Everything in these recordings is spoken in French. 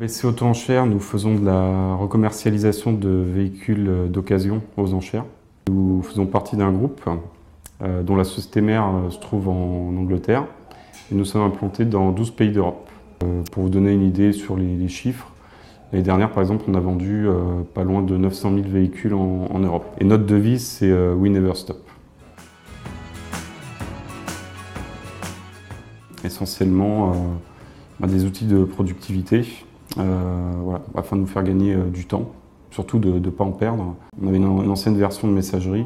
BC Auto-enchères, nous faisons de la recommercialisation de véhicules d'occasion aux enchères. Nous faisons partie d'un groupe dont la société mère se trouve en Angleterre et nous sommes implantés dans 12 pays d'Europe. Pour vous donner une idée sur les chiffres, l'année dernière par exemple on a vendu pas loin de 900 000 véhicules en Europe. Et notre devise c'est We Never Stop. Essentiellement des outils de productivité afin de nous faire gagner du temps, surtout de ne pas en perdre. On avait une ancienne version de messagerie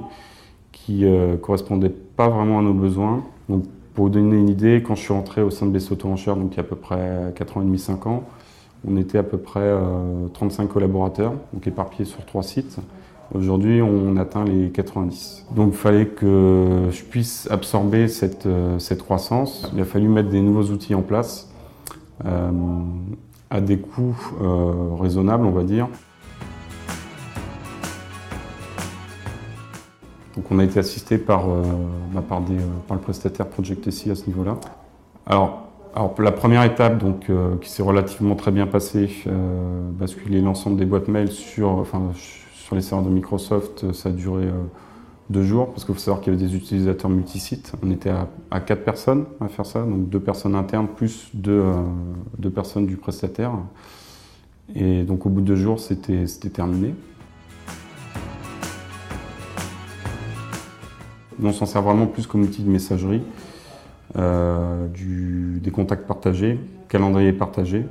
qui ne correspondait pas vraiment à nos besoins. Donc, pour vous donner une idée, quand je suis rentré au sein de BC Auto-enchères, donc il y a à peu près 4 ans et demi, 5 ans, on était à peu près 35 collaborateurs, donc éparpillés sur 3 sites. Aujourd'hui, on atteint les 90. Donc il fallait que je puisse absorber cette croissance. Il a fallu mettre des nouveaux outils en place à des coûts raisonnables, on va dire. Donc on a été assisté par le prestataire Project SI à ce niveau-là. Alors la première étape donc, qui s'est relativement très bien passée, basculer l'ensemble des boîtes mail sur les serveurs de Microsoft, ça a duré 2 jours, parce qu'il faut savoir qu'il y avait des utilisateurs multisites. On était à 4 personnes à faire ça, donc 2 personnes internes plus 2 personnes du prestataire. Et donc au bout de 2 jours, c'était terminé. On s'en sert vraiment plus comme outil de messagerie, des contacts partagés, calendrier partagé.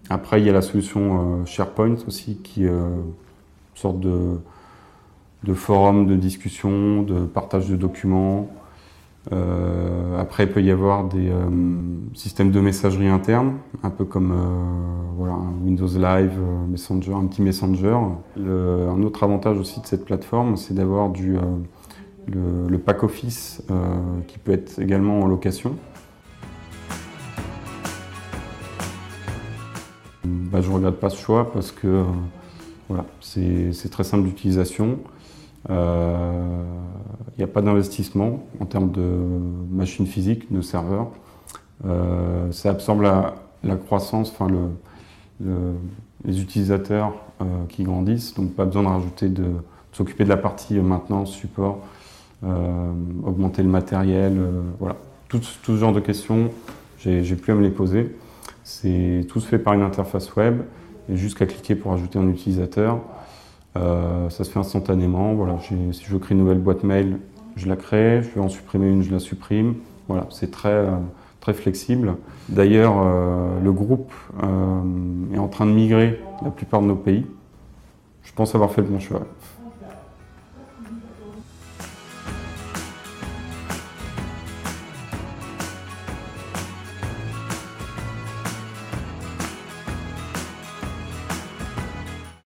Après, il y a la solution SharePoint aussi, qui est une sorte de forum de discussion, de partage de documents. Après, il peut y avoir des systèmes de messagerie interne, un peu comme un Windows Live, Messenger, un petit Messenger. Un autre avantage aussi de cette plateforme, c'est d'avoir le pack office qui peut être également en location. Je ne regrette pas ce choix parce que c'est très simple d'utilisation. Il n'y a pas d'investissement en termes de machines physiques, de serveurs. Ça absorbe la croissance, les utilisateurs qui grandissent, donc pas besoin de rajouter de s'occuper de la partie maintenance, support, augmenter le matériel, tout ce genre de questions, j'ai plus à me les poser. Tout se fait par une interface web et juste qu'à cliquer pour ajouter un utilisateur. Ça se fait instantanément. Si je veux créer une nouvelle boîte mail, je la crée. Je veux en supprimer une, je la supprime. C'est très flexible. D'ailleurs, le groupe est en train de migrer la plupart de nos pays. Je pense avoir fait le bon choix.